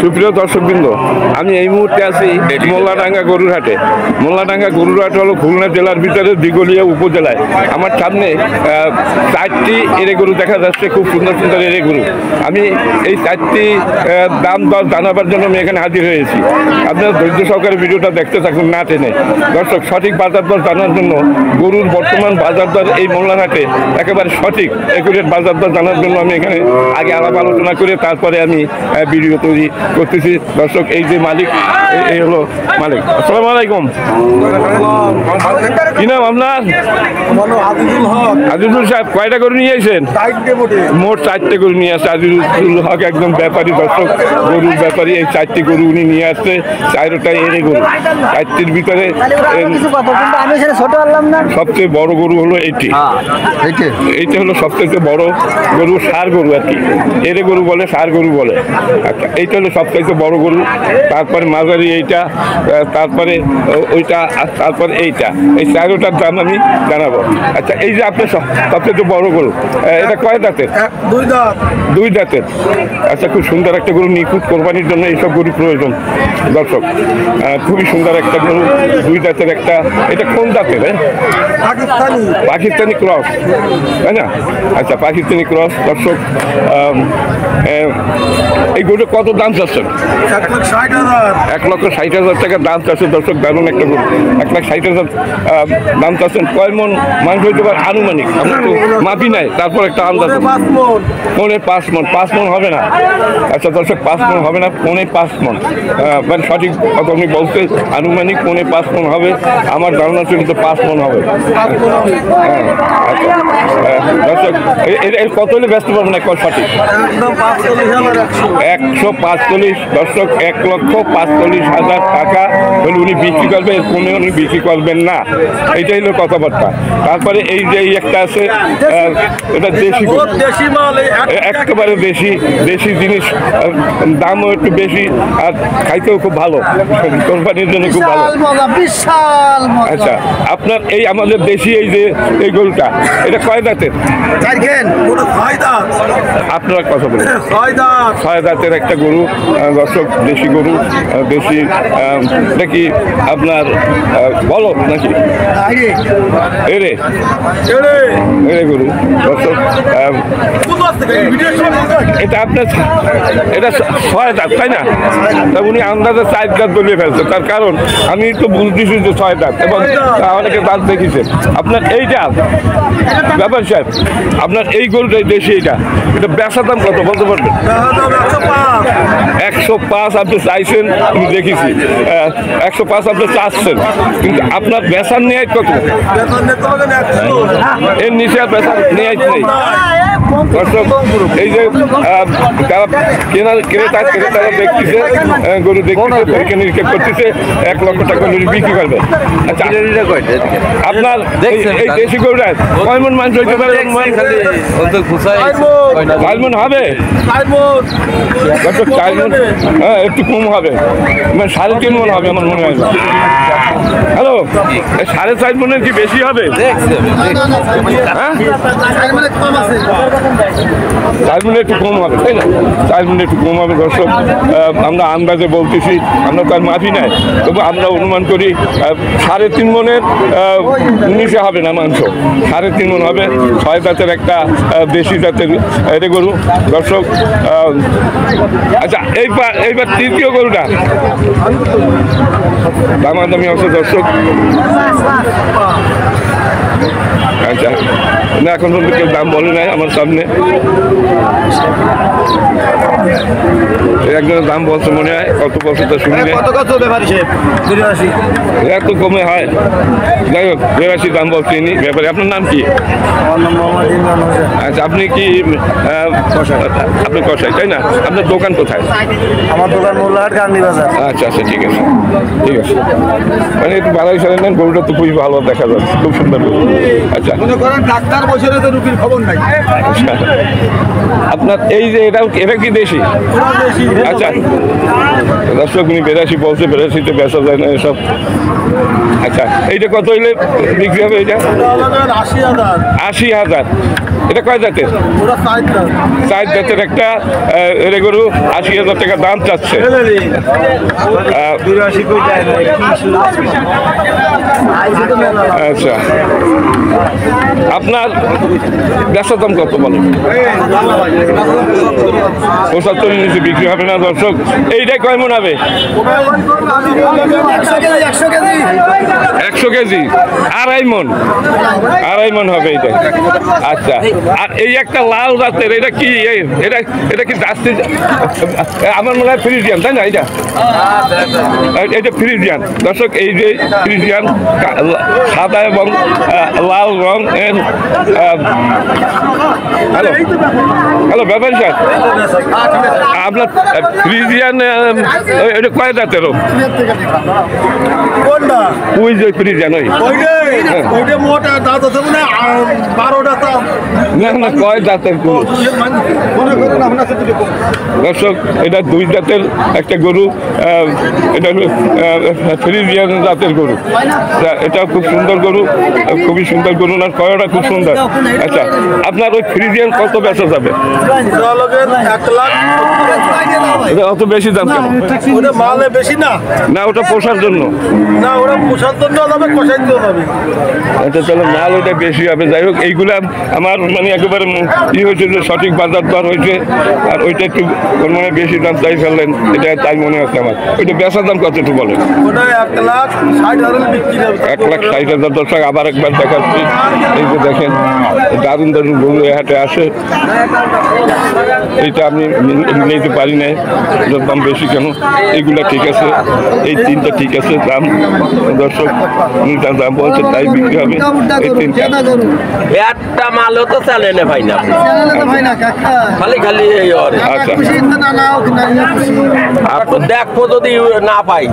সুপ্রিয় দর্শকবৃন্দ, আমি এই মুহূর্তে আছি মোল্লাডাঙ্গা গরুর হাটে। মোল্লাডাঙ্গা গরুর হাট হলো খুলনা জেলার ভিতরে দিঘলিয়া উপজেলায়। আমার সামনে 4টি এড়ে গরু দেখা যাচ্ছে, খুব সুন্দর সুন্দর এড়ে গরু। আমি এই 4টি দাম দর জানাবার জন্য আমি এখানে হাজির হয়েছি। আপনারা ধৈর্য সহকারে ভিডিওটা দেখতে থাকুন না টেনে। দর্শক, সঠিক বাজার দর জানার জন্য, গরুর বর্তমান বাজার দর এই মোল্লাহাটে একেবারে সঠিক একুরেট বাজার দর জানার জন্য আমি এখানে আগে আলাপ আলোচনা করে তারপরে আমি ভিডিও তৈরি করতেছি। দর্শক, এই যে মালিক, এই হলো মালিক। আসসালামু আলাইকুম। কি নাম আপনার? আজিজুল সাহেব, কয়টা গরু নিয়ে এসেছেন? মোট 4টে গরু নিয়ে আসছে আজিজুল হক, একদম ব্যাপারী। দর্শক, গরুর ব্যাপারী। এই 4টি গরু উনি নিয়ে আসছে, 4টাই এড়ে গরু। 4টির ভিতরে সবচেয়ে বড় গরু হলো এইটি। এইটা হলো সবচেয়ে বড় গরু, ষাঁড় গরু আর কি। এড়ে গরু বলে, ষাঁড় গরু বলে। আচ্ছা, এইটা হলো সবচেয়ে বড় গরু। তারপরে মাঝারি এইটা, তারপরে ওইটা, আর তারপরে এইটা। এই 4টার দাম আমি জানাবো। আচ্ছা, এই যে আপনার সবচেয়ে বড় গরু, এটা কয় দাঁতের? 2 দাঁতের। আচ্ছা, খুব সুন্দর একটা গরু, নিখুঁত কোরবানির জন্য এইসব গরু প্রয়োজন। দর্শক, খুবই সুন্দর একটা গরু, 2 দাঁতের একটা। এটা কোন দাঁতের? পাকিস্তানি ক্রস, তাই না? আচ্ছা, পাকিস্তানি ক্রস। দর্শক, এই গরুটা কত দাম চাচ্ছেন? 1,60,000 টাকা দাম চাচ্ছে। দর্শক, দারুণ একটা গরু। 1,60,000 দাম চাচ্ছেন। কয় মন মাংস হইতে পারে আনুমানিক? আমরা তো মাপি নাই, তারপর একটা আন্দাজ। 5 মন। 5 মন হবে না? আচ্ছা দর্শক, 5 মন হবে না, 5 মন। মানে সঠিক কথা আপনি বলতে, আনুমানিক 5 মন হবে। আমার ধারণা ছিল তো 5 মন হবে। দর্শক, এর কত হলে ব্যস্ত পারবেন? সঠিক 145। দর্শক, 1,45,000 টাকা হলে উনি বিক্রি করবে, এর কমে উনি বিক্রি করবেন না। এইটাই হলো কথাবার্তা। তারপরে এই যে একটা আছে, এটা দেশি, একেবারে দেশি জিনিস, দামও একটু বেশি আর খাইতেও খুব ভালো, কোরবানির জন্য খুব ভালো। আচ্ছা, আপনার এই আমাদের দেশি এই যে এই গরুটা, এটা কয় দাঁতের? আপনার কথা বলুন। 6 দাঁতের একটা গরু। দর্শক, দেশি গরু, দেশি। এটা কি আপনার বলদ নাকি? এরে গরু। দর্শক, এটা আপনার, এটা 6 দাঁত, তাই না? তা উনি আন্দাজে 4 দাঁত বলিয়ে ফেলছে। তার কারণ আমি তো বুঝতেছি যে 6 দাঁত, এবং অনেকে দাঁত দেখেছে। আপনার এইটা ব্যাপার সাহেব, আপনার এই গরুটাই দেশি, এটা বেচা দাম কত বলতে পারবেন? 105 আপনি চাইছেন, আমি দেখেছি। 105 আপনি চাচ্ছেন, কিন্তু আপনার বেচার নিয়ে কত? এর নিচে আর বেচার নিয়ে নেই। দর্শক, এই যে ক্রেতারা দেখতেছে, গরু দেখতেছে, পরীক্ষা নিরীক্ষা করতেছে, 1 লক্ষ টাকা গরু বিক্রি করবে। আচ্ছা, আপনার এই দেশি গরুটা কয় মন মাংস হইতে পারে? 4 মন হবে? 4 মন, হ্যাঁ, একটু কম হবে, মানে 3.5 মন হবে আমার মনে হয়। হ্যালো, 4.5 মনের কি বেশি হবে? হ্যাঁ, 4 মনে একটু কম হবে, তাই না? 4 মনে একটু কম হবে। দর্শক, আমরা আন্দাজে বলতেছি, আমরা তার মাফি নাই, তবু আমরা অনুমান করি 3.5 মনের নিচে হবে না মাংস। 3.5 মন হবে। 6 দাঁতের একটা দেশি জাতের এটা গরু। দর্শক, আচ্ছা, এইবার তৃতীয় গরুটা দামাদামি আছে। দর্শক, আচ্ছা, না, এখন পর্যন্ত কেউ দাম বলে নাই আমার সামনে। একজনের দাম বলছে মনে হয়, কত বছর তো শুনি না। এত কমে হয়? যাই হোক, 82 দাম বলছে ইনি ব্যাপারে। আপনার নাম কি? আচ্ছা, আপনি কি আপনি কষাই, তাই না? আপনার দোকান কোথায়? আমার দোকান মোল্লাহাট গান্ধী বাজার। আচ্ছা, ঠিক আছে। মানে একটু ভালোই সারেন নেন, গরুটা তো খুবই ভালো দেখা যাচ্ছে, খুব সুন্দর গরু। আচ্ছা, আচ্ছা মনে করেন ডাক্তার বসে তো রুগীর খবর নাই। আচ্ছা আপনার এই যে এটা কি দেশি? আচ্ছা দর্শক উনি 82 বলছে, 82-তে বেচা যায় না এসব। আচ্ছা এইটা কত হইলে বিক্রি হবে? এইটা 80,000। এটা কয় জাতের? চার জাতের একটা এর গরু 80,000 টাকা দাম চাচ্ছে। আচ্ছা আপনার বেচার দাম কত বলেন? 75 নিচে বিক্রি হবে না দর্শক। এইটাই কয় মন হবে? 100 কেজি, 2.5 মন হবে এইটা। আচ্ছা আর এই একটা লাল জাতের এটা কি? এটা কি জার্সি? আমার মনে হয় ফ্রিজিয়ান, তাই না? এটা ফ্রিজিয়ান দর্শক। এই যে ফ্রিজিয়ান সাদা এবং লাল রং এর। হ্যালো ব্যাপারী স্যার, আপনার ফ্রিজিয়ান এটা কয় জাতেরও? ওই যে ফ্রিজিয়ান না কয় জাতের গরু দর্শক? এটা 2 জাতের একটা গরু, এটা ফ্রিজিয়ান জাতের গরু। এটা খুব সুন্দর গরু, খুবই সুন্দর গরু, না কয়টা খুব সুন্দর। আচ্ছা আপনার ওই ফ্রিজিয়ান কত বেচা যাবে? 1,00,000। এটা অত বেশি দাম কেন? মালে বেশি না, না ওটা পোষার জন্য না ওরা পোষার জন্য যাবে, কষাইতে যাবে। এটা তাহলে মাল ওটা বেশি হবে। যাই হোক এইগুলা আমার মানে একেবারে ই হয়েছে যে সঠিক বাজার দর হয়েছে, আর ওইটা একটু মানে বেশি দাম চাই ফেললেন, এটা তাই মনে হচ্ছে আমার। ওইটা বেচার দাম কত একটু বলেন? ওটা 1,60,000 বিক্রি হবে। 1,60,000 দর্শক। আবার একবার দেখাচ্ছি, এই যে দেখেন দারুণ দারুণ গরু এ হাটে আসে। এইটা আমি নিতে পারি না, এটার দাম বেশি কেন? এইগুলা ঠিক আছে, এই 3টা ঠিক আছে দাম দর্শক, উনি তার দাম বলছে তাই বিক্রি হবে এই 3টা। একটা মালও তো চালে না ভাই না, খালি খালি এই আচ্ছা দেখো যদি না পাই।